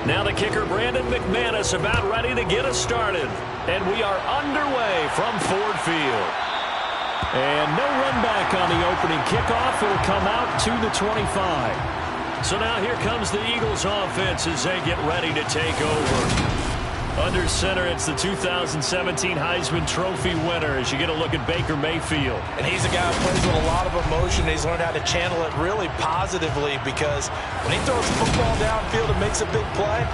Now the kicker, Brandon McManus, about ready to get us started. And we are underway from Ford Field. And no run back on the opening kickoff. It'll come out to the 25. So now here comes the Eagles offense as they get ready to take over. Under center, it's the 2017 Heisman Trophy winner as you get a look at Baker Mayfield. And he's a guy who plays with a lot of emotion. He's learned how to channel it really positively because when he throws the football downfield and makes a big play,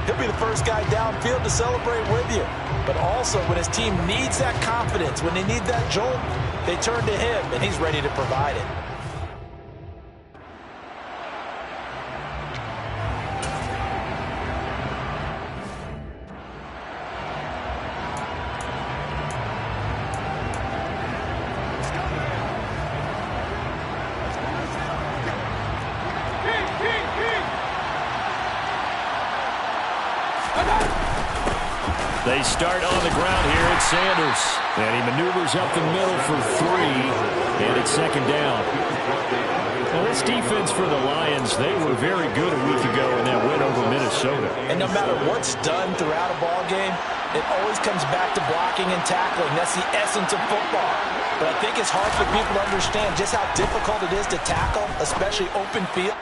he'll be the first guy downfield to celebrate with you. But also, when his team needs that confidence, when they need that jolt, they turn to him, and he's ready to provide it. They start on the ground here. It's Sanders. And he maneuvers up the middle for 3. And it's second down. Well, this defense for the Lions, they were very good a week ago in that win over Minnesota. And no matter what's done throughout a ball game, it always comes back to blocking and tackling. That's the essence of football. But I think it's hard for people to understand just how difficult it is to tackle, especially open field.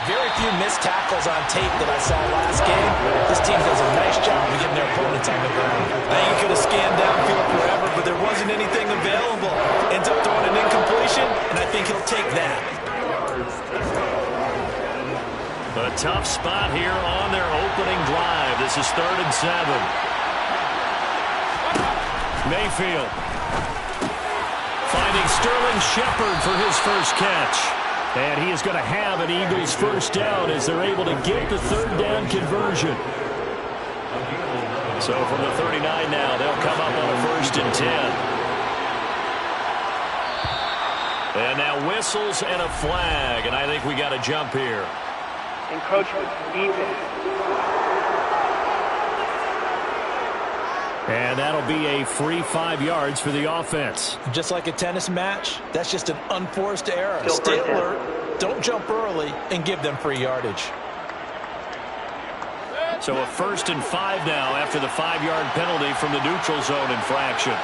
Very few missed tackles on tape that I saw last game. This team does a nice job of getting their opponents on the ground. I think he could have scanned downfield forever, but there wasn't anything available. Ends up throwing an incompletion, and I think he'll take that. A tough spot here on their opening drive. This is 3rd and 7. Mayfield finding Sterling Shepard for his first catch. And he is going to have an Eagles first down as they're able to get the 3rd down conversion. So from the 39 now, they'll come up on a 1st and 10. And now whistles and a flag, and I think we got a jump here. Encroachment, defense. And that'll be a free 5 yards for the offense. Just like a tennis match, that's just an unforced error. Stay alert, don't jump early, and give them free yardage. So a 1st and 5 now after the 5-yard penalty from the neutral zone infraction.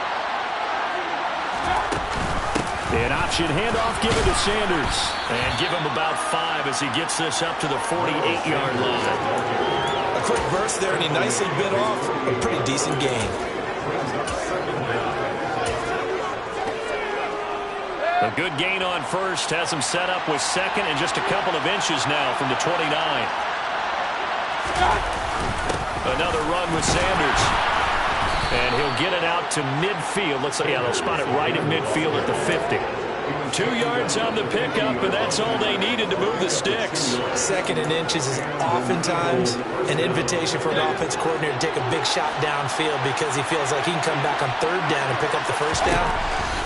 An option handoff given to Sanders. And give him about 5 as he gets this up to the 48-yard line. A quick burst there, and he nicely bit off a pretty decent gain. A good gain on 1st has him set up with 2nd and just a couple of inches now from the 29. Another run with Sanders. And he'll get it out to midfield. Looks like, yeah, they'll spot it right at midfield at the 50. 2 yards on the pickup, and that's all they needed to move the sticks. 2nd and inches is oftentimes an invitation for an offense coordinator to take a big shot downfield because he feels like he can come back on 3rd down and pick up the 1st down.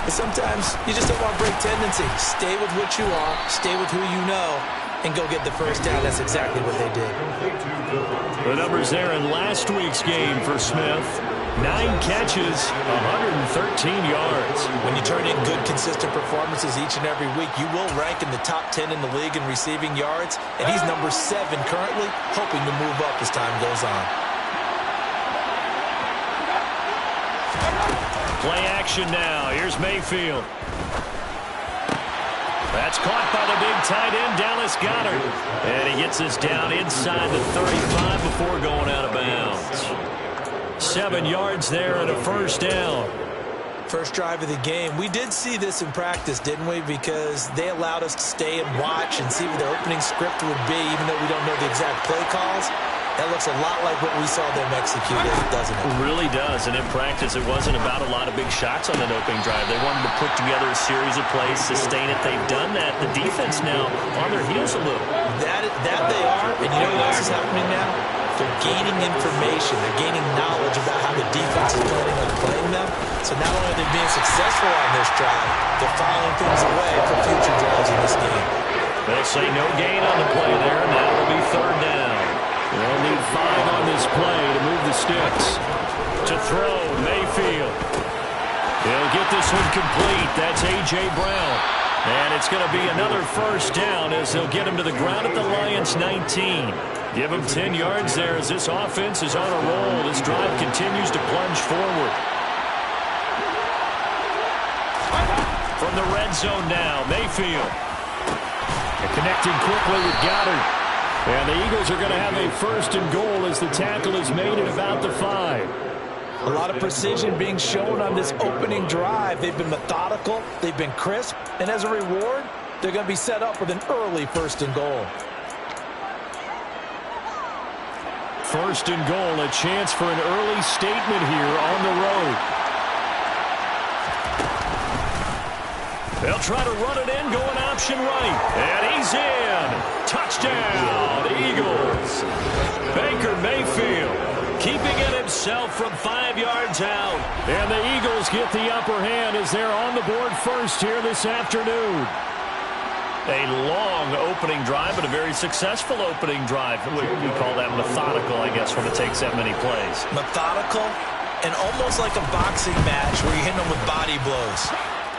But sometimes you just don't want to break tendency. Stay with what you are, stay with who you know, and go get the 1st down. That's exactly what they did. The numbers there in last week's game for Smith. 9 catches, 113 yards. When you turn in good, consistent performances each and every week, you will rank in the top 10 in the league in receiving yards, and he's number 7 currently, hoping to move up as time goes on. Play action now. Here's Mayfield. That's caught by the big tight end, Dallas Goedert. And he gets this down inside the 35 before going out of bounds. 7 yards there and a 1st down. First drive of the game. We did see this in practice, didn't we? Because they allowed us to stay and watch and see what the opening script would be, even though we don't know the exact play calls. That looks a lot like what we saw them execute, doesn't it? It really does. And in practice, it wasn't about a lot of big shots on that opening drive. They wanted to put together a series of plays, sustain it. They've done that. The defense now on their heels a little. That they are. And you know what else is happening now? They're gaining information. They're gaining knowledge about how the defense is planning on playing them. So not only are they being successful on this drive, they're filing things away for future drives in this game. They'll say no gain on the play there, and that will be 3rd down. They'll need 5 on this play to move the sticks. To throw, Mayfield. He'll get this one complete. That's A.J. Brown. And it's going to be another first down as they'll get him to the ground at the Lions' 19. Give him 10 yards there as this offense is on a roll. This drive continues to plunge forward. From the red zone now, Mayfield. And connecting quickly with Goddard. And the Eagles are going to have a first and goal as the tackle is made at about the 5. A lot of precision being shown on this opening drive. They've been methodical, they've been crisp, and as a reward, they're going to be set up with an early first and goal. First and goal, a chance for an early statement here on the road. They'll try to run it in, going option right. And he's in. Touchdown, Eagles. Baker Mayfield keeping it himself from 5 yards out. And the Eagles get the upper hand as they're on the board first here this afternoon. A long opening drive, but a very successful opening drive. We call that methodical, I guess, when it takes that many plays. Methodical and almost like a boxing match where you hit them with body blows.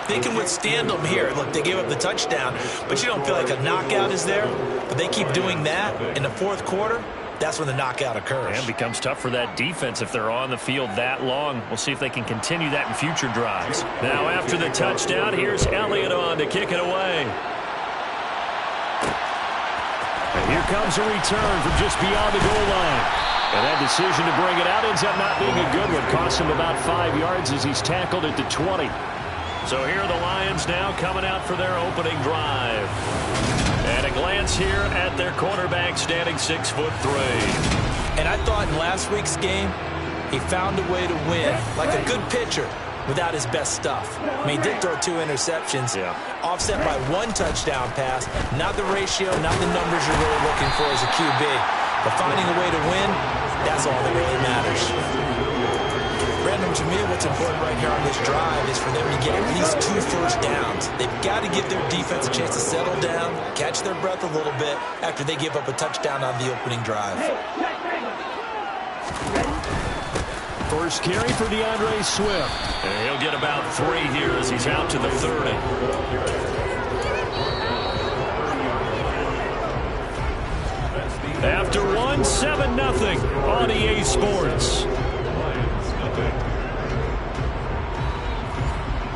They can withstand them here. Look, they gave up the touchdown, but you don't feel like a knockout is there. But they keep doing that in the fourth quarter. That's when the knockout occurs. And it becomes tough for that defense if they're on the field that long. We'll see if they can continue that in future drives. Now after the touchdown, here's Elliott on to kick it away. And here comes a return from just beyond the goal line. And that decision to bring it out ends up not being a good one. Costs him about 5 yards as he's tackled at the 20. So here are the Lions now coming out for their opening drive. And a glance here at their quarterback standing 6'3". And I thought in last week's game, he found a way to win, like a good pitcher, without his best stuff. I mean, he did throw 2 interceptions, offset by 1 touchdown pass. Not the ratio, not the numbers you're really looking for as a QB. But finding a way to win, that's all that really matters. Brandon, to me, what's important right here on this drive is for them to get at least 2 first downs. They've got to give their defense a chance to settle down, catch their breath a little bit after they give up a touchdown on the opening drive. First carry for DeAndre Swift. And he'll get about 3 here as he's out to the 30. After 1, 7-0 on EA Sports.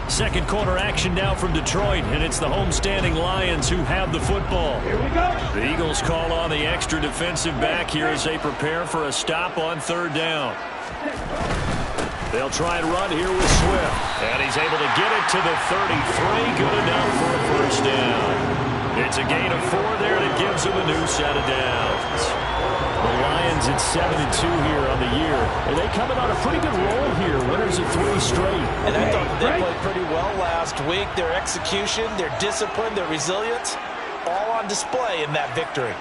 Second quarter action now from Detroit, and it's the homestanding Lions who have the football. Here we go. The Eagles call on the extra defensive back here as they prepare for a stop on 3rd down. They'll try and run here with Swift, and he's able to get it to the 33. Good enough for a first down. It's a gain of 4 there that gives them a new set of downs. The Lions at 7-2 here on the year. And they coming on a pretty good roll here. Winners of 3 straight. And I thought that they played pretty well last week. Their execution, their discipline, their resilience, all on display in that victory.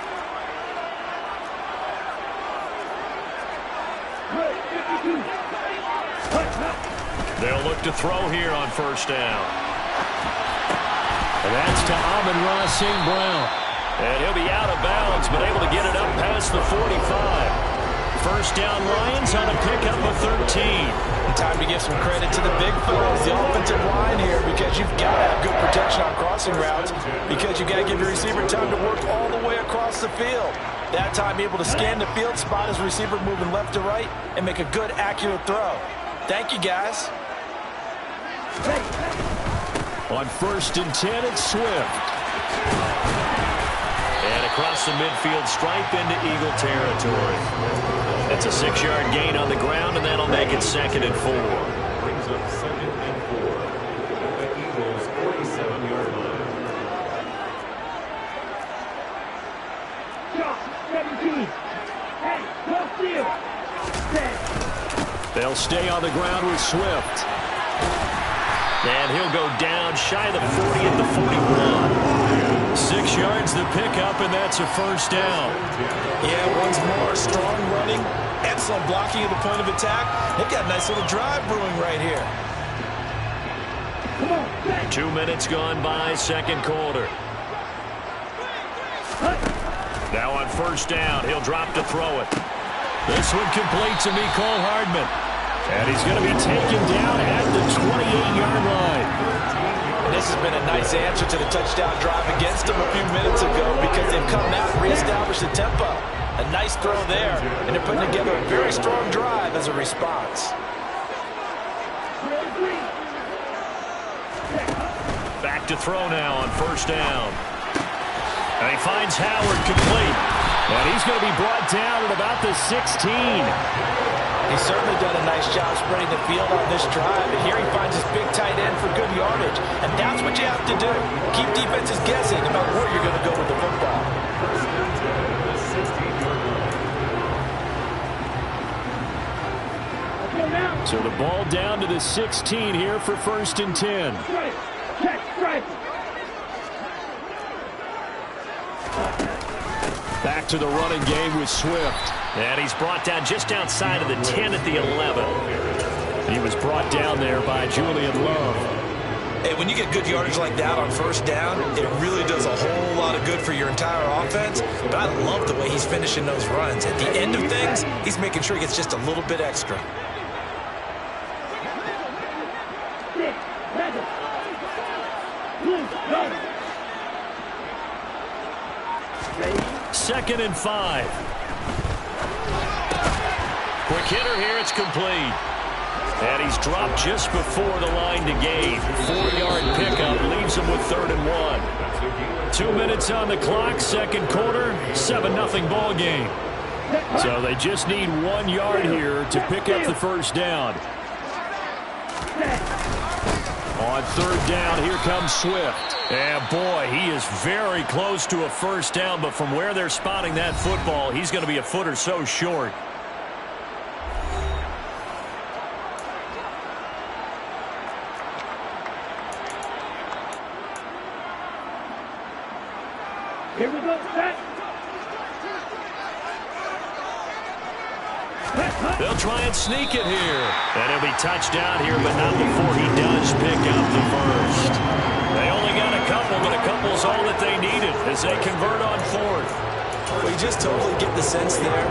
They'll look to throw here on first down. And that's to Amon-Ra St. Brown. And he'll be out of bounds, but able to get it up past the 45. First down Lions on a pickup of 13. Time to give some credit to the big fellas, the offensive line here, because you've got to have good protection on crossing routes, because you've got to give your receiver time to work all the way across the field. That time able to scan the field, spot his receiver moving left to right, and make a good, accurate throw. Thank you, guys. On 1st and 10, it's Swift. And across the midfield stripe into Eagle territory. That's a 6-yard gain on the ground, and that'll make it 2nd and 4. Brings up 2nd and 4 at the Eagles' 47-yard line. Josh, 17. Hey, go steal. They'll stay on the ground with Swift. And he'll go down shy of the 40 at the 41. 6 yards the pickup, and that's a first down. Yeah, once more, strong running, excellent blocking at the point of attack. They've got a nice little drive brewing right here. 2 minutes gone by, 2nd quarter. Now on first down, he'll drop to throw it. This one complete to Mecole Hardman. And he's going to be taken down at the 28-yard line. And this has been a nice answer to the touchdown drive against them a few minutes ago because they've come out and reestablished the tempo. A nice throw there, and they're putting together a very strong drive as a response. Back to throw now on first down. And he finds Howard complete. And he's going to be brought down at about the 16. He's certainly done a nice job spreading the field on this drive. And here he finds his big tight end for good yardage. And that's what you have to do. Keep defenses guessing about where you're going to go with the football. So the ball down to the 16 here for 1st and 10. Back to the running game with Swift. And he's brought down just outside of the 10 at the 11. He was brought down there by Julian Love. Hey, when you get good yardage like that on first down, it really does a whole lot of good for your entire offense. But I love the way he's finishing those runs. At the end of things, he's making sure he gets just a little bit extra. Second and 5. Quick hitter here. It's complete. And he's dropped just before the line to gain. 4-yard pickup leaves him with 3rd and 1. 2 minutes on the clock. Second quarter. 7-0 ball game. So they just need 1 yard here to pick up the first down. On 3rd down, here comes Swift. And boy, he is very close to a first down, but from where they're spotting that football, he's going to be a foot or so short. Here we go, set. They'll try and sneak it here. And he'll be touchdown here, but not before he does pick up the first. They only got a couple, but a couple's all that they needed as they convert on 4th. Well, you just totally get the sense there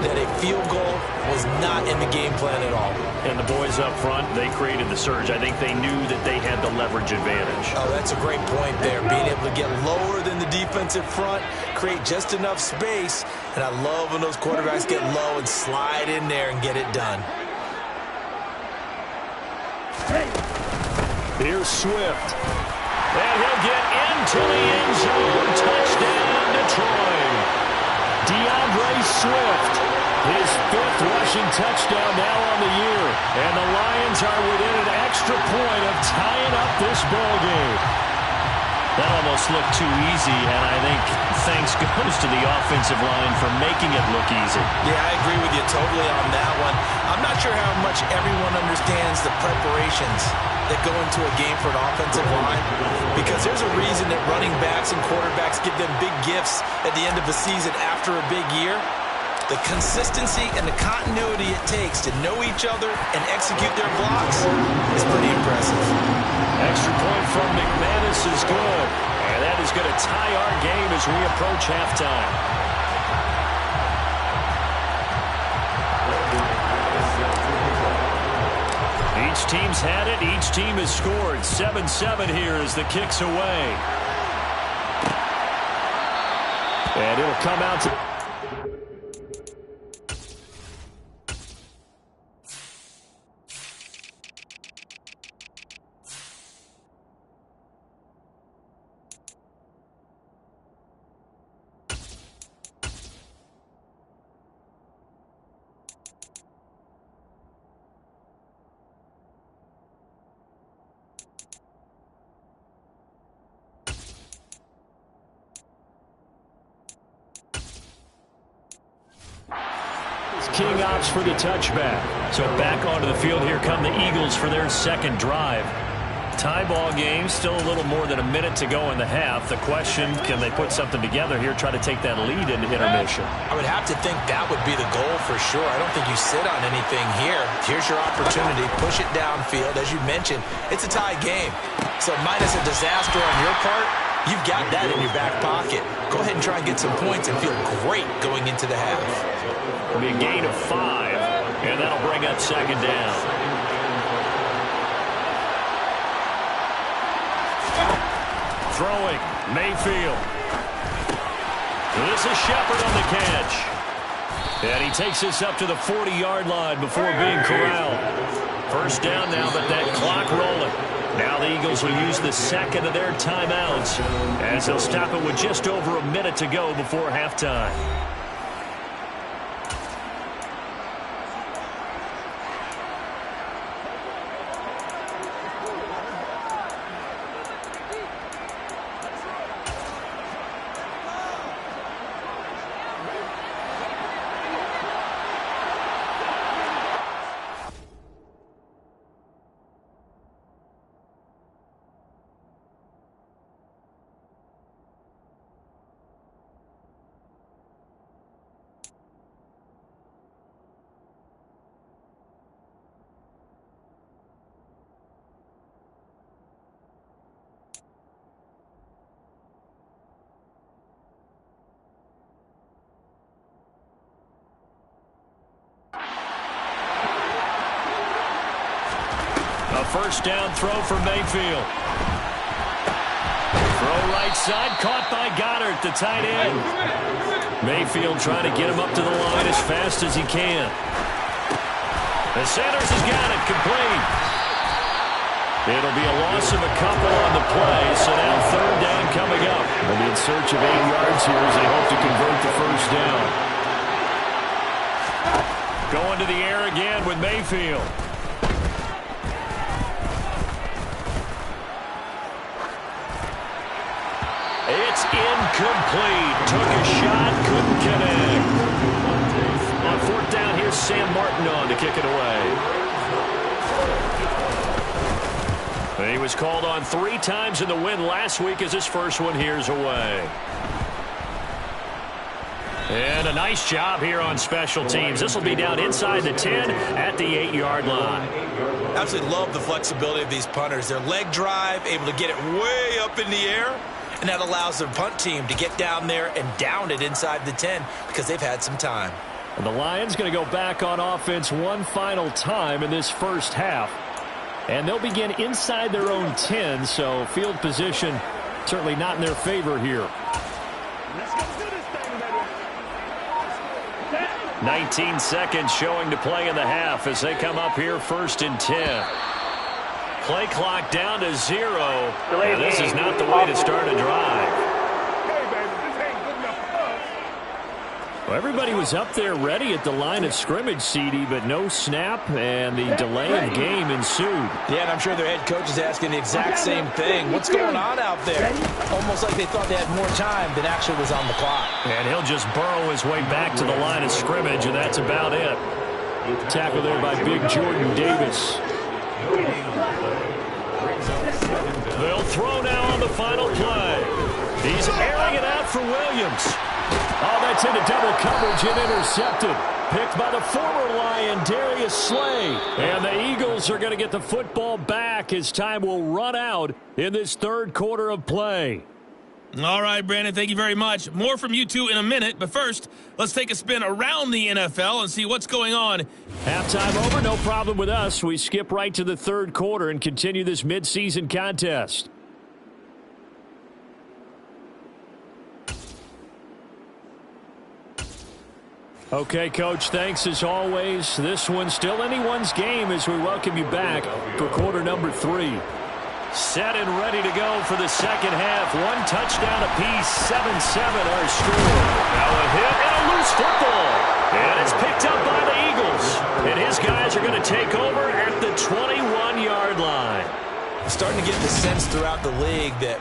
that a field goal was not in the game plan at all. And the boys up front, they created the surge. I think they knew that they had the leverage advantage. Oh, that's a great point there. Being able to get lower than the defensive front, create just enough space. And I love when those quarterbacks get low and slide in there and get it done. Here's Swift. And he'll get into the end zone. Touchdown, Detroit. DeAndre Swift, his 5th rushing touchdown now on the year. And the Lions are within an extra point of tying up this ball game. That almost looked too easy, and I think thanks goes to the offensive line for making it look easy. Yeah, I agree with you totally on that one. I'm not sure how much everyone understands the preparations that go into a game for an offensive line, because there's a reason that running backs and quarterbacks give them big gifts at the end of the season after a big year. The consistency and the continuity it takes to know each other and execute their blocks is pretty impressive. Extra point from McManus is good. And that is going to tie our game as we approach halftime. Each team's had it. Each team has scored. 7-7 here as the kick's away. And it'll come out to... King opts for the touchback. So back onto the field, here come the Eagles for their second drive. Tie ball game, still a little more than a minute to go in the half. The question, can they put something together here, try to take that lead into intermission? I would have to think that would be the goal for sure. I don't think you sit on anything here. Here's your opportunity. Push it downfield. As you mentioned, it's a tie game. So minus a disaster on your part, you've got that in your back pocket. Go ahead and try and get some points and feel great going into the half. It'll be a gain of 5, and that'll bring up second down. Throwing, Mayfield. This is Shepard on the catch. And he takes this up to the 40-yard line before being corralled. First down now, but that clock rolling. Now the Eagles will use the second of their timeouts as they'll stop it with just over a minute to go before halftime. A first down throw for Mayfield. Throw right side, caught by Goddard, the tight end. Mayfield trying to get him up to the line as fast as he can. The Sanders has got it, complete. It'll be a loss of a couple on the play, so now third down coming up. They'll be in search of 8 yards here as they hope to convert the first down. Going to the air again with Mayfield. It's incomplete. Took a shot, couldn't connect. On fourth down, here's Sam Martin on to kick it away. He was called on 3 times in the win last week as his first one here's away. And a nice job here on special teams. This will be down inside the 10 at the 8-yard line. Absolutely love the flexibility of these punters. Their leg drive, able to get it way up in the air. And that allows their punt team to get down there and down it inside the 10 because they've had some time. And the Lions going to go back on offense one final time in this first half. And they'll begin inside their own 10, so field position certainly not in their favor here. 19 seconds showing to play in the half as they come up here first and 10. Play clock down to 0. And this is not the way to start a drive. Well, everybody was up there ready at the line of scrimmage, CD, but no snap, and the delay of game ensued. Yeah, and I'm sure their head coach is asking the exact same thing. What's going on out there? Almost like they thought they had more time than actually was on the clock. And he'll just burrow his way back to the line of scrimmage, and that's about it. Tackle there by big Jordan Davis. They'll throw now on the final play. He's airing it out for Williams. Oh, that's into double coverage and intercepted. Picked by the former Lion, Darius Slay. And the Eagles are going to get the football back as time will run out in this third quarter of play. All right, Brandon, thank you very much. More from you two in a minute, but first, let's take a spin around the NFL and see what's going on. Halftime over, no problem with us. We skip right to the third quarter and continue this midseason contest. Okay, Coach, thanks as always. This one's still anyone's game as we welcome you back for quarter number 3. Set and ready to go for the second half. 1 touchdown apiece, 7-7 our score. Now a hit and a loose football. And it's picked up by the Eagles. And his guys are going to take over at the 21-yard line. Starting to get the sense throughout the league that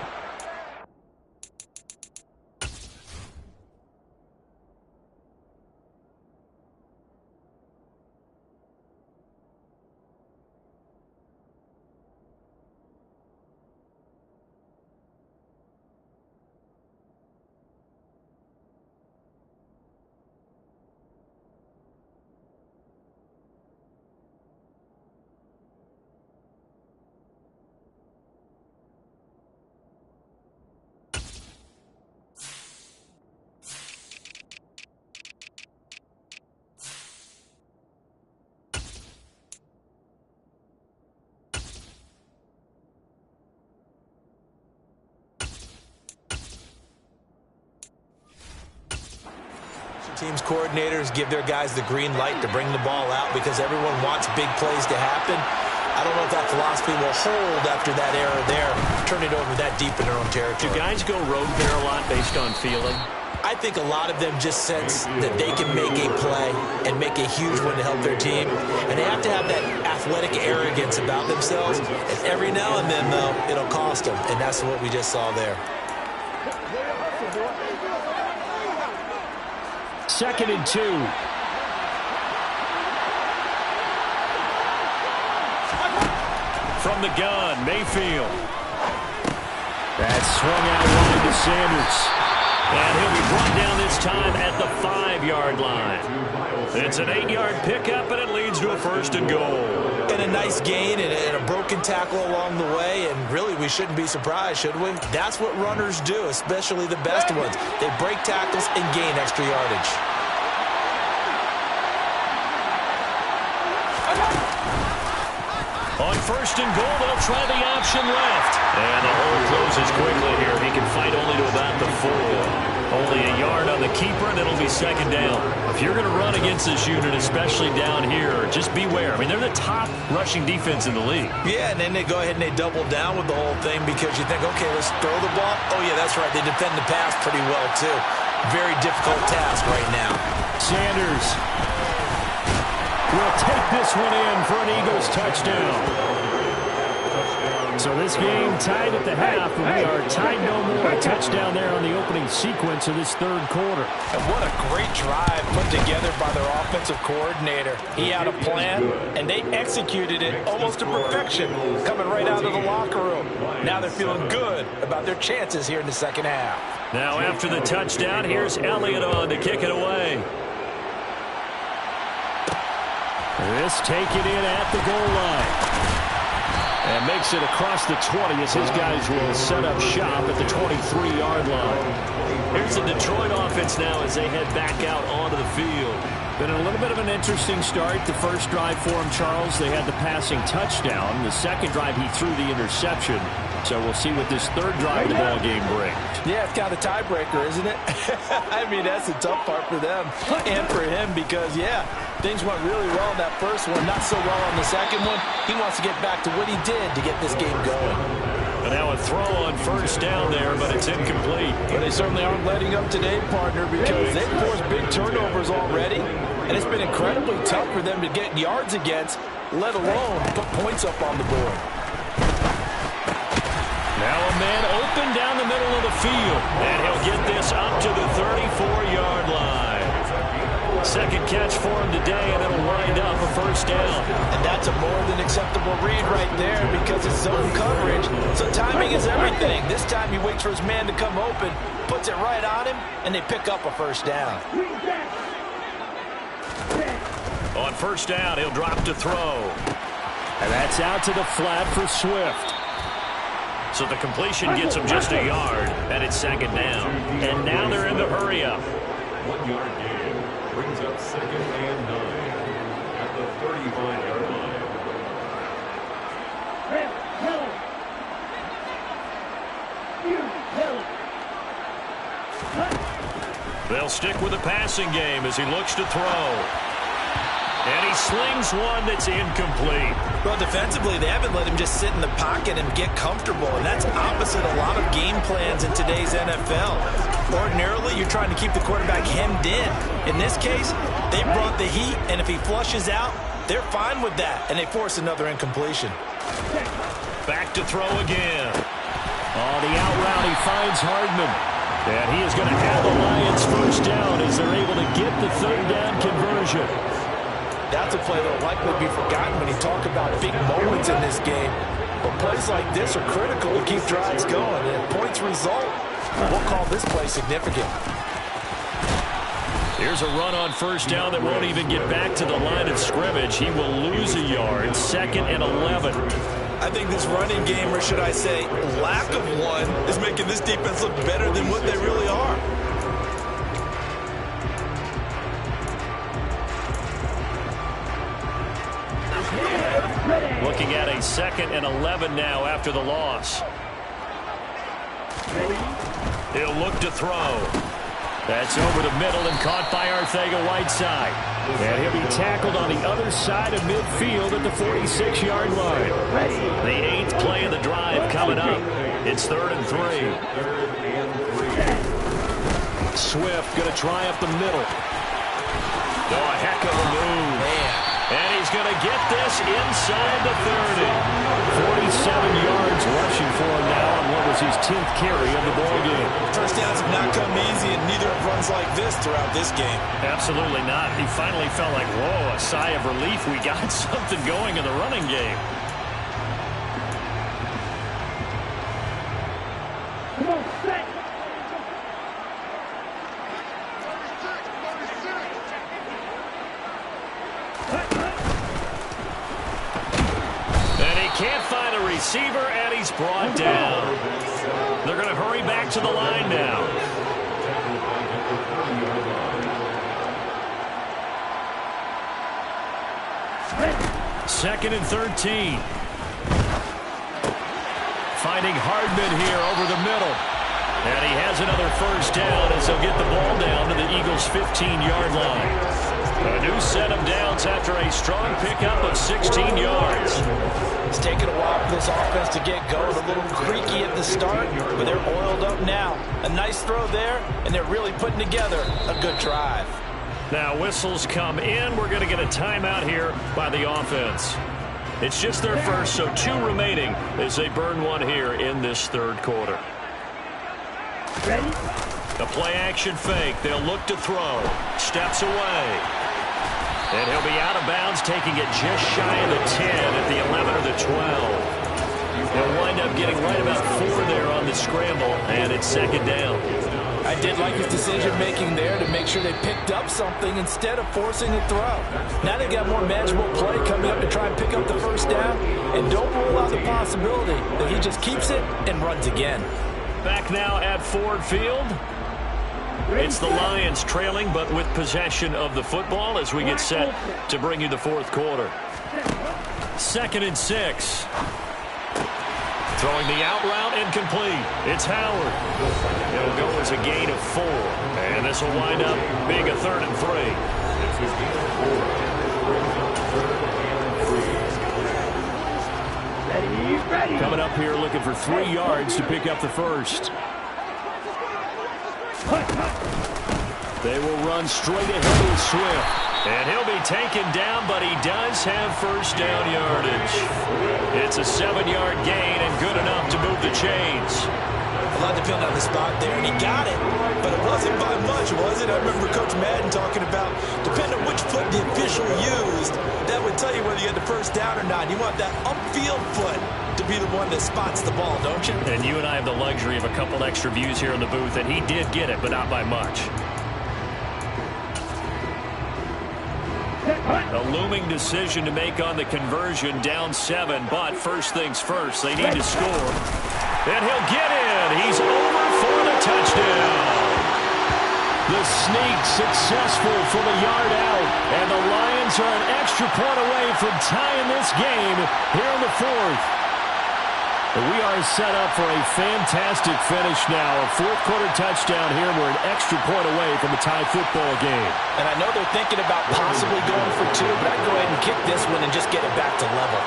Teams coordinators give their guys the green light to bring the ball out because everyone wants big plays to happen. I don't know if that philosophy will hold after that error there. Turn it over that deep in their own territory. Do guys go road there a lot based on feeling? I think a lot of them just sense that they can make a play and make a huge one to help their team. And they have to have that athletic arrogance about themselves. And every now and then, though, it'll cost them. And that's what we just saw there. 2nd and 2. From the gun, Mayfield. That's swung out wide to Sanders. And he'll be brought down this time at the 5-yard line. It's an 8-yard pickup, and it leads to a 1st and goal. And a nice gain and a broken tackle along the way, and really we shouldn't be surprised, should we? That's what runners do, especially the best ones. They break tackles and gain extra yardage. On 1st and goal, they'll try the option left. And the hole closes quickly here. He can fight only to about the 4. Only a yard on the keeper, and it'll be 2nd down. If you're going to run against this unit, especially down here, just beware. I mean, they're the top rushing defense in the league. Yeah, and then they go ahead and they double down with the whole thing because you think, okay, let's throw the ball. Oh, yeah, that's right. They defend the pass pretty well, too. Very difficult task right now. Sanders will take this one in for an Eagles touchdown. So this game tied at the half, and we are tied no more. A touchdown there on the opening sequence of this 3rd quarter. And what a great drive put together by their offensive coordinator. He had a plan, and they executed it almost to perfection, coming right out of the locker room. Now they're feeling good about their chances here in the 2nd half. Now after the touchdown, here's Elliott on to kick it away. This taken in at the goal line. And makes it across the 20 as his guys will set up shop at the 23-yard line. Here's the Detroit offense now as they head back out onto the field. Been a little bit of an interesting start. The first drive for him, Charles, they had the passing touchdown. The second drive, he threw the interception. So we'll see what this 3rd drive of the ball game brings. Yeah, it's kind of a tiebreaker, isn't it? I mean, that's the tough part for them and for him because, yeah, things went really well in that first one, not so well on the second one. He wants to get back to what he did to get this game going. And now a throw on 1st down there, but it's incomplete. But they certainly aren't letting up today, partner, because they've forced big turnovers already, and it's been incredibly tough for them to get yards against, let alone put points up on the board. Now a man open down the middle of the field, and he'll get this up to the 34-yard line. 2nd catch for him today, and it'll wind up a 1st down. And that's a more than acceptable read right there because it's zone coverage, so timing is everything. This time he waits for his man to come open, puts it right on him, and they pick up a 1st down. On 1st down, he'll drop to throw. And that's out to the flat for Swift. So the completion gets him just a yard, and it's 2nd down. And now they're in the hurry-up. 1-yard gain brings up 2nd and 9 at the 35-yard line. They'll stick with the passing game as he looks to throw. And he slings one that's incomplete. Well, defensively, they haven't let him just sit in the pocket and get comfortable, and that's opposite a lot of game plans in today's NFL. Ordinarily, you're trying to keep the quarterback hemmed in. In this case, they brought the heat, and if he flushes out, they're fine with that, and they force another incompletion. Back to throw again. On the out route, he finds Hardman. And he is going to have the Lions 1st down as they're able to get the 3rd down conversion. That's a play that will likely be forgotten when you talk about big moments in this game. But plays like this are critical to keep drives going. And if points result, we'll call this play significant. Here's a run on 1st down that won't even get back to the line of scrimmage. He will lose a yard. 2nd and 11. I think this running game, or should I say lack of one, is making this defense look better than what they really are. Looking at a 2nd and 11 now after the loss. He'll look to throw. That's over the middle and caught by Arcega-Whiteside. And he'll be tackled on the other side of midfield at the 46-yard line. The 8th play of the drive coming up. It's 3rd and 3. Swift going to try up the middle. Oh, a heck of a move. Man. And he's going to get this inside the 30. 47 yards rushing for him now on what was his 10th carry of the ball game. First downs have not come easy, and neither have runs like this throughout this game. Absolutely not. He finally felt like, whoa, a sigh of relief. We got something going in the running game. Come on, set. And he can't find a receiver, and he's brought down. They're going to hurry back to the line now. Second and 13. Finding Hardman here over the middle. And he has another first down as he'll get the ball down to the Eagles' 15-yard line. A new set of downs after a strong pickup of 16 yards. It's taken a while for this offense to get going. A little creaky at the start, but they're oiled up now. A nice throw there, and they're really putting together a good drive. Now whistles come in. We're going to get a timeout here by the offense. It's just their first, so 2 remaining as they burn one here in this 3rd quarter. Ready? A play-action fake. They'll look to throw. Steps away. And he'll be out of bounds, taking it just shy of the 10 at the 11 or the 12. He'll wind up getting right about 4 there on the scramble, and it's 2nd down. I did like his decision-making there to make sure they picked up something instead of forcing a throw. Now they got more manageable play coming up to try and pick up the first down, and don't rule out the possibility that he just keeps it and runs again. Back now at Ford Field. It's the Lions trailing, but with possession of the football as we get set to bring you the 4th quarter. 2nd and 6. Throwing the out route incomplete. It's Howard. It'll go as a gain of 4. And this will wind up being a 3rd and 3. Ready. Coming up here looking for 3 yards to pick up the first. They will run straight ahead with Swift. And he'll be taken down, but he does have first down yardage. It's a 7-yard gain and good enough to move the chains. A lot depended on the spot there, and he got it. But it wasn't by much, was it? I remember Coach Madden talking about, depending on which foot the official used, that would tell you whether you had the first down or not. You want that upfield foot to be the one that spots the ball, don't you? And you and I have the luxury of a couple extra views here in the booth, and he did get it, but not by much. A looming decision to make on the conversion, down 7, but first things first, they need to score. And he'll get in. He's over for the touchdown. The sneak successful from a yard out, and the Lions are an extra point away from tying this game here in the 4th. We are set up for a fantastic finish now. A 4th quarter touchdown here. We're an extra point away from a tie football game. And I know they're thinking about possibly going for 2, but I'd go ahead and kick this one and just get it back to level.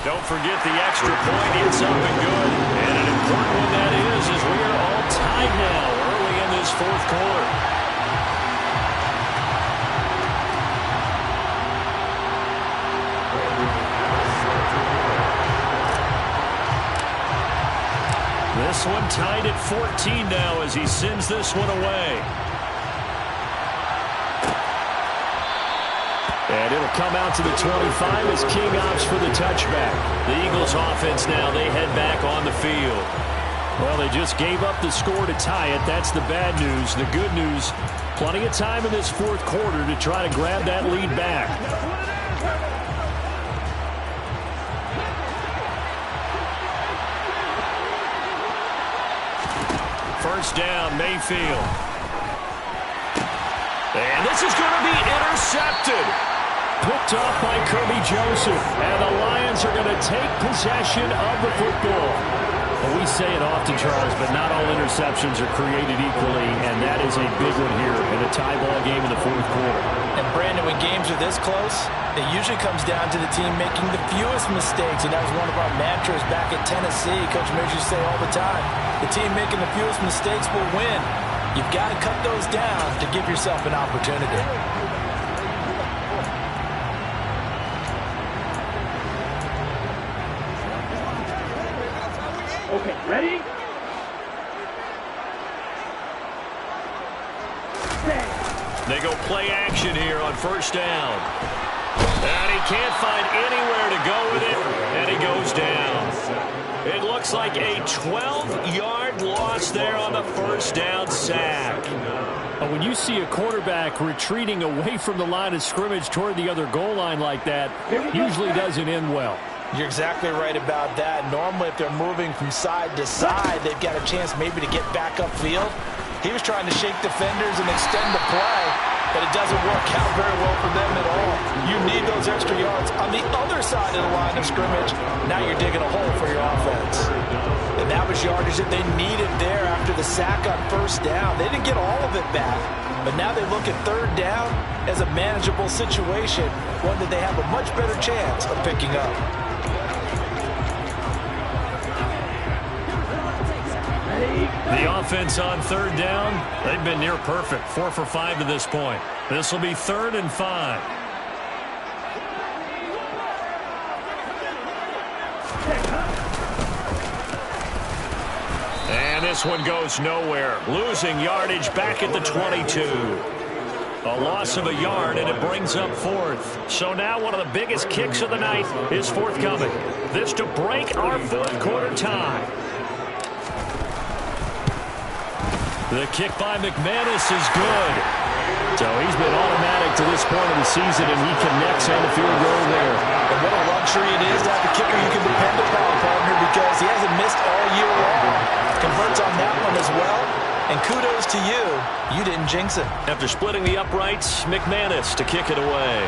Don't forget the extra point. It's up and good. And an important one that is, as we are all tied now early in this 4th quarter. This one tied at 14 now as he sends this one away. And it'll come out to the 25 as King opts for the touchback. The Eagles offense now, they head back on the field. Well, they just gave up the score to tie it. That's the bad news. The good news, plenty of time in this 4th quarter to try to grab that lead back. First down, Mayfield. And this is going to be intercepted. picked off by Kirby Joseph. And the Lions are going to take possession of the football. Well, we say it often, Charles, but not all interceptions are created equally, and that is a big one here in a tie ball game in the fourth quarter. And, Brandon, when games are this close, it usually comes down to the team making the fewest mistakes, and that was one of our mantras back at Tennessee. Coach Mears used to say all the time, the team making the fewest mistakes will win. You've got to cut those down to give yourself an opportunity. Okay, ready? They go play action here on first down. And he can't find anywhere to go with it, and he goes down. It looks like a 12-yard loss there on the first down sack. When you see a quarterback retreating away from the line of scrimmage toward the other goal line like that, usually doesn't end well. You're exactly right about that. Normally, if they're moving from side to side, they've got a chance maybe to get back upfield. He was trying to shake defenders and extend the play, but it doesn't work out very well for them at all. You need those extra yards on the other side of the line of scrimmage. Now you're digging a hole for your offense. And that was yardage that they needed there after the sack on first down. They didn't get all of it back, but now they look at third down as a manageable situation, one that they have a much better chance of picking up. The offense on third down, they've been near perfect. 4 for 5 to this point. This will be 3rd and 5. And this one goes nowhere. Losing yardage back at the 22. A loss of a yard, and it brings up 4th. So now one of the biggest kicks of the night is forthcoming. This to break our fourth quarter tie. The kick by McManus is good. So he's been automatic to this point of the season, and he connects on the field goal there. And what a luxury it is to have a kicker you can depend upon, partner, because he hasn't missed all year long. Converts on that one as well. And kudos to you. You didn't jinx it. After splitting the uprights, McManus to kick it away.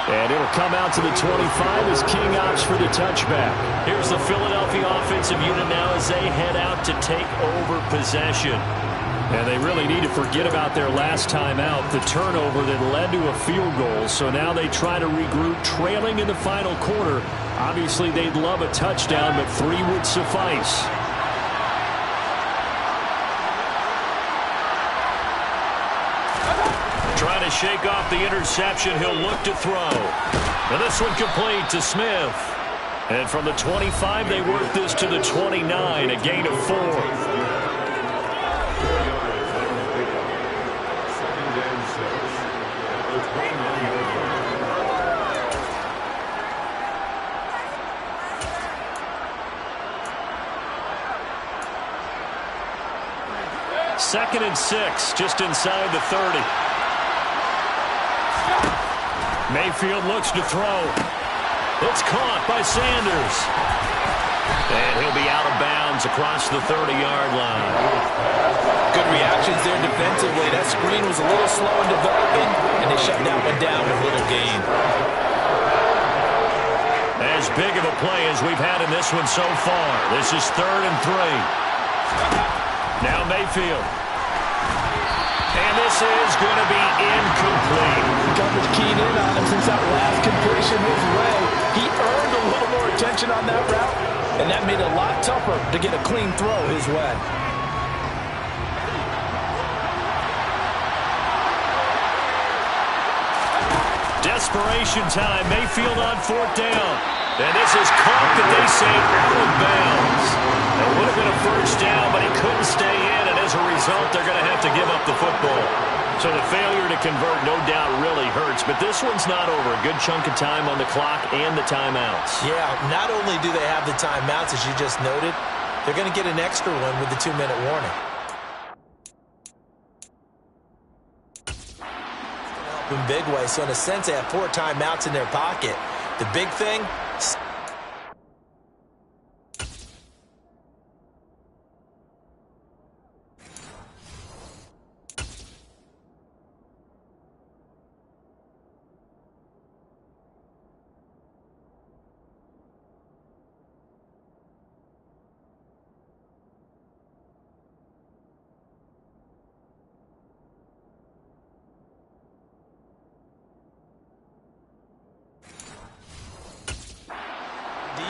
And it'll come out to the 25 as King opts for the touchback. Here's the Philadelphia offensive unit now as they head out to take over possession. And they really need to forget about their last time out, the turnover that led to a field goal. So now they try to regroup, trailing in the final quarter. Obviously, they'd love a touchdown, but 3 would suffice. Trying to shake off the interception. He'll look to throw. And this one complete to Smith. And from the 25, they work this to the 29, a gain of 4. 4 yards on the pickup. 2nd and 6. At the 29-yard line. 2nd and 6, just inside the 30. Mayfield looks to throw. It's caught by Sanders. And he'll be out of bounds across the 30-yard line. Good reactions there defensively. That screen was a little slow in developing, and they shut that one down with little gain. As big of a play as we've had in this one so far. This is 3rd and 3. Now Mayfield. And this is going to be incomplete. Coverage keyed in on him since that last completion his way. He earned a little more attention on that route, and that made it a lot tougher to get a clean throw his way. Desperation time. Mayfield on 4th down. And this is caught that they say out of bounds. It would have been a first down, but he couldn't stay in, and as a result, they're going to have to give up the football. So the failure to convert no doubt really hurts, but this one's not over. A good chunk of time on the clock and the timeouts. Yeah, not only do they have the timeouts, as you just noted, they're going to get an extra one with the 2-minute warning. In big way, so in a sense, they have 4 timeouts in their pocket. The big thing,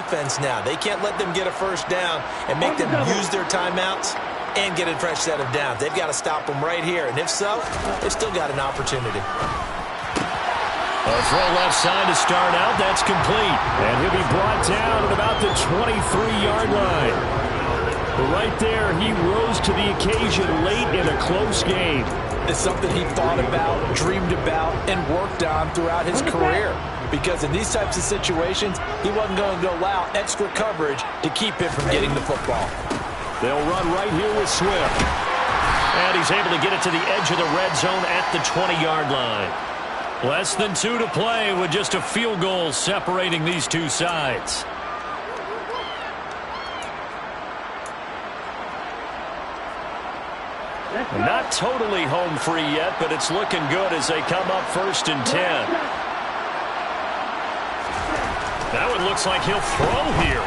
defense now. They can't let them get a first down and make them use their timeouts and get a fresh set of downs. They've got to stop them right here. And if so, they've still got an opportunity. A throw left side to start out. That's complete. And he'll be brought down at about the 23-yard line. But right there, he rose to the occasion late in a close game. It's something he thought about, dreamed about, and worked on throughout his career. Because in these types of situations, he wasn't going to allow extra coverage to keep him from getting the football. They'll run right here with Swift. And he's able to get it to the edge of the red zone at the 20-yard line. Less than 2 to play with just a field goal separating these two sides. Not totally home free yet, but it's looking good as they come up 1st and 10. That one looks like he'll throw here.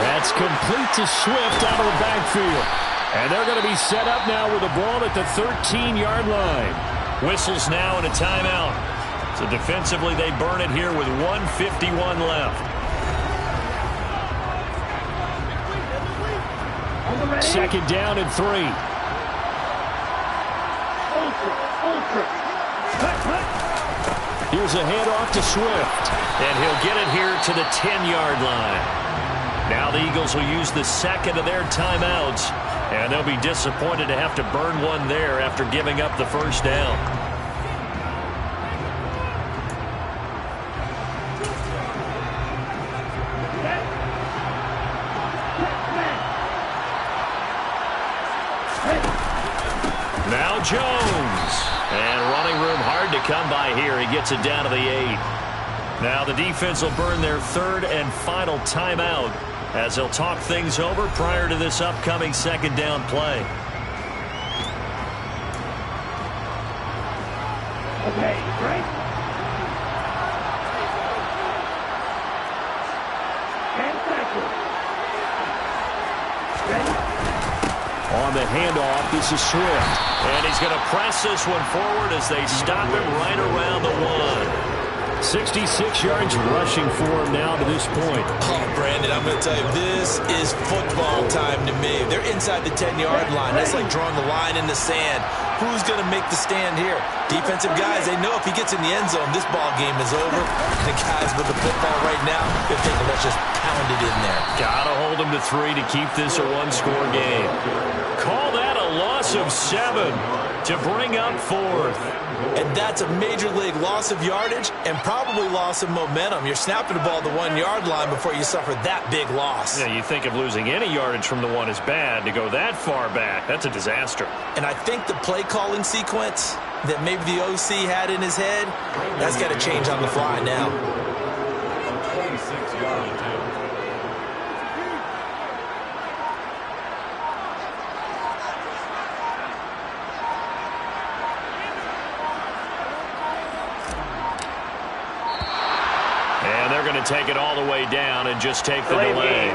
That's complete to Swift out of the backfield. And they're going to be set up now with the ball at the 13-yard line. Whistles now and a timeout. So defensively they burn it here with 1:51 left. Second down and 3. Here's a handoff to Swift. And he'll get it here to the 10-yard line. Now the Eagles will use the second of their timeouts. And they'll be disappointed to have to burn one there after giving up the first down. Now Jones. And running room hard to come by here. He gets it down to the 8. Now the defense will burn their third and final timeout as they'll talk things over prior to this upcoming second down play. Okay, right? 10 seconds. Ready? On the handoff, this is Swift. And he's going to press this one forward as they stop him right around the 1. 66 yards rushing for him now to this point. Oh, Brandon, I'm going to tell you, this is football time to me. They're inside the 10-yard line. That's like drawing the line in the sand. Who's going to make the stand here? Defensive guys, they know if he gets in the end zone, this ball game is over. And the guys with the football right now, they're thinking, let's just pound it in there. Got to hold him to 3 to keep this a one-score game. Call that a loss of 7 to bring up 4th. And that's a major league loss of yardage and probably loss of momentum. You're snapping the ball at the 1-yard line before you suffer that big loss. Yeah, you think of losing any yardage from the 1 is bad. To go that far back, that's a disaster. And I think the play calling sequence that maybe the OC had in his head, that's got to change on the fly now. 26-yard attempt. Going to take it all the way down and just take the delay.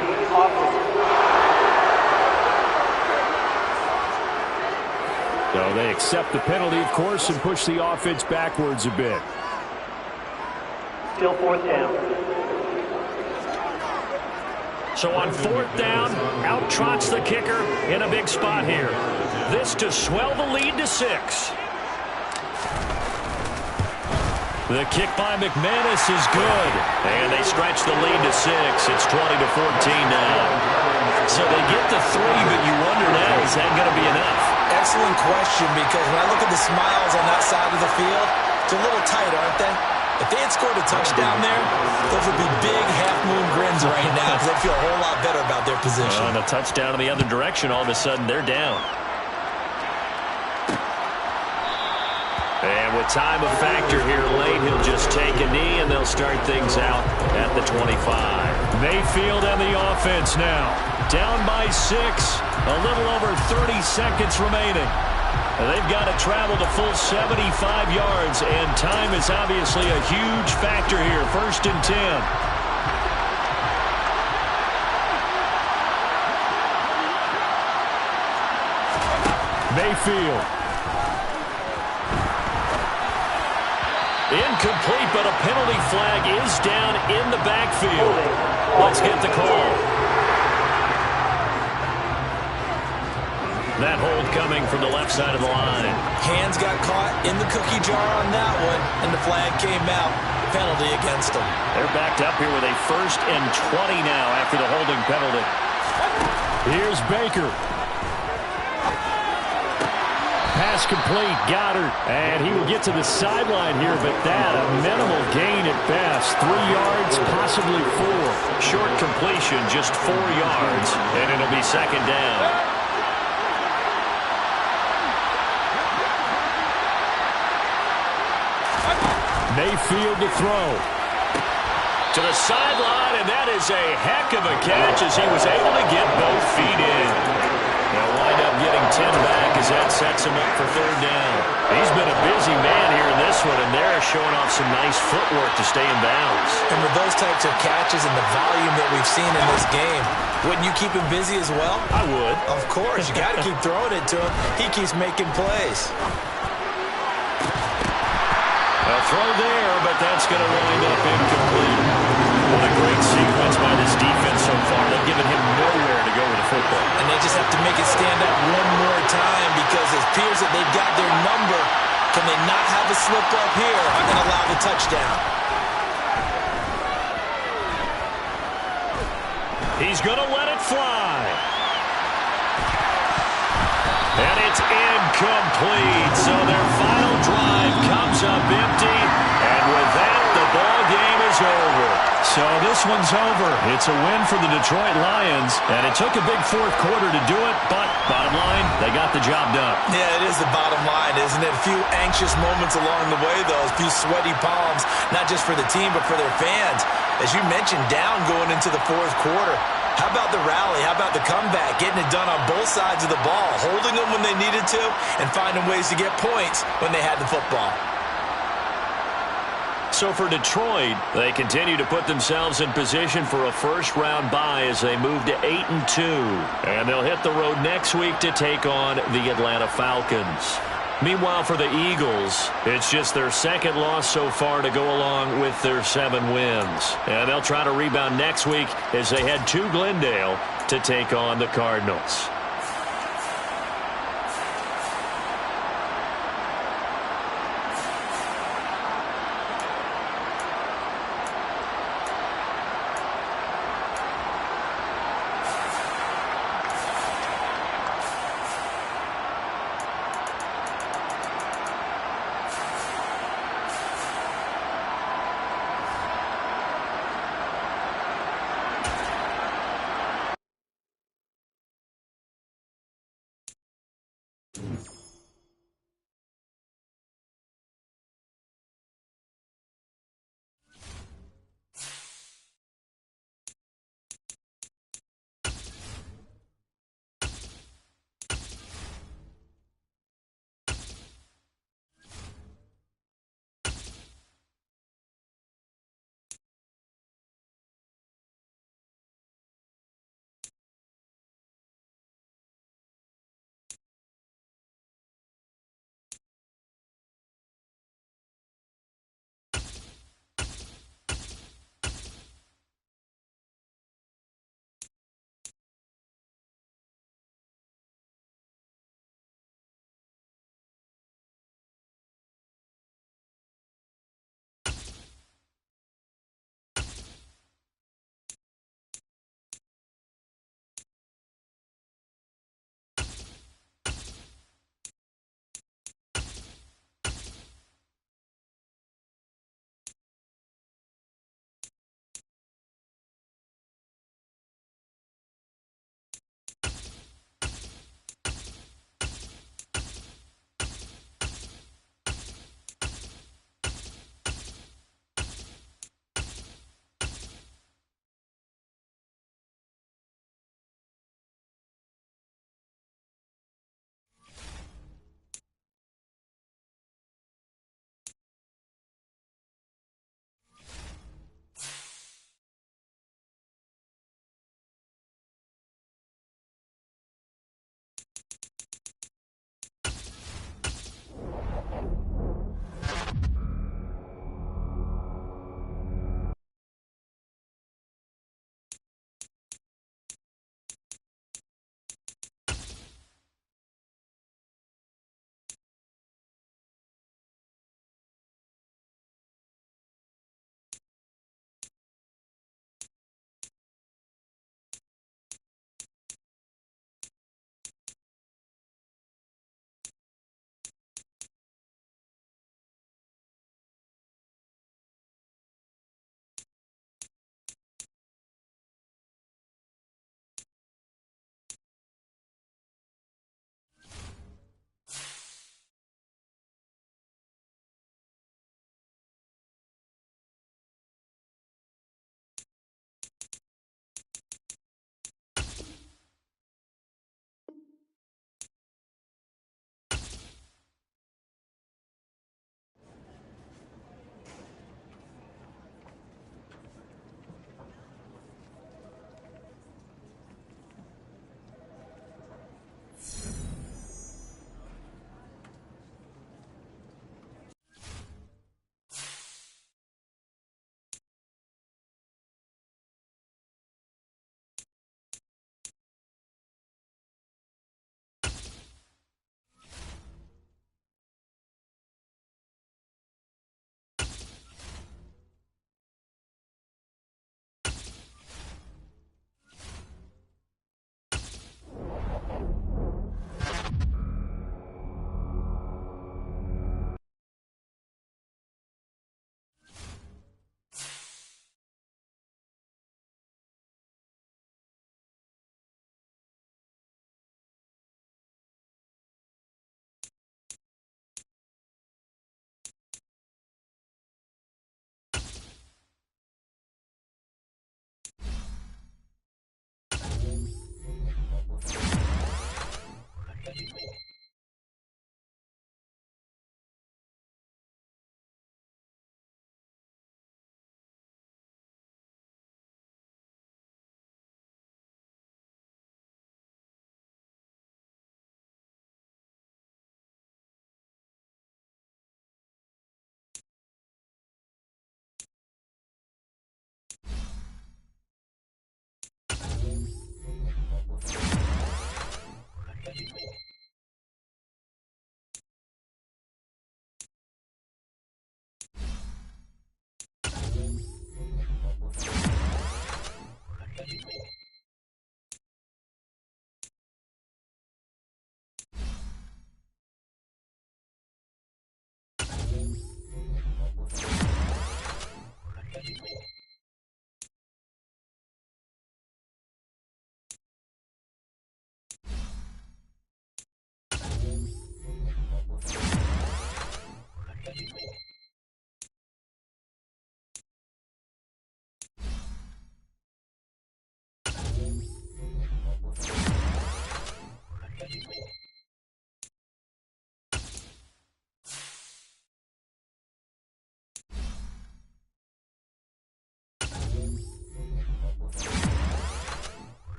So they accept the penalty, of course, and push the offense backwards a bit. Still 4th down. So on 4th down, out trots the kicker in a big spot here. This to swell the lead to 6. The kick by McManus is good. And they stretch the lead to 6. It's 20-14 now. So they get the 3, but you wonder now, is that going to be enough? Excellent question, because when I look at the smiles on that side of the field, it's a little tight, aren't they? If they had scored a touchdown there, those would be big half-moon grins right now because they feel a whole lot better about their position. On a touchdown in the other direction, all of a sudden they're down. And with time a factor here late, he'll just take a knee, and they'll start things out at the 25. Mayfield and the offense now. Down by 6. A little over 30 seconds remaining. They've got to travel the full 75 yards, and time is obviously a huge factor here. 1st and 10. Mayfield. Incomplete, but a penalty flag is down in the backfield. Let's get the call. That hold coming from the left side of the line. Hands got caught in the cookie jar on that one, and the flag came out. Penalty against them. They're backed up here with a 1st and 20 now after the holding penalty. Here's Baker. Pass complete, Goddard. And he will get to the sideline here, but that a minimal gain at best. 3 yards, possibly 4. Short completion, just 4 yards, and it'll be 2nd down. Mayfield to throw. To the sideline, and that is a heck of a catch as he was able to get both feet in. They'll wind up getting 10 back as that sets him up for 3rd down. He's been a busy man here in this one, and they're showing off some nice footwork to stay in bounds. And with those types of catches and the volume that we've seen in this game, wouldn't you keep him busy as well? I would. Of course. You got to keep throwing it to him. He keeps making plays. A throw there, but that's going to wind up incomplete. What a great sequence by this defense so far. They've given him nowhere to go with the football. And they just have to make it stand up one more time because it appears that they've got their number. Can they not have a slip up here and allow the touchdown? He's going to let it fly. And it's incomplete. So their final drive comes up empty. And with that, the ball game is over. So this one's over. It's a win for the Detroit Lions. And it took a big 4th quarter to do it. But bottom line, they got the job done. Yeah, it is the bottom line, isn't it? A few anxious moments along the way, though. A few sweaty palms, not just for the team, but for their fans. As you mentioned, down going into the 4th quarter. How about the rally? How about the comeback? Getting it done on both sides of the ball, holding them when they needed to, and finding ways to get points when they had the football. So for Detroit, they continue to put themselves in position for a 1st-round bye as they move to 8-2. And they'll hit the road next week to take on the Atlanta Falcons. Meanwhile, for the Eagles, it's just their 2nd loss so far to go along with their 7 wins. And they'll try to rebound next week as they head to Glendale to take on the Cardinals.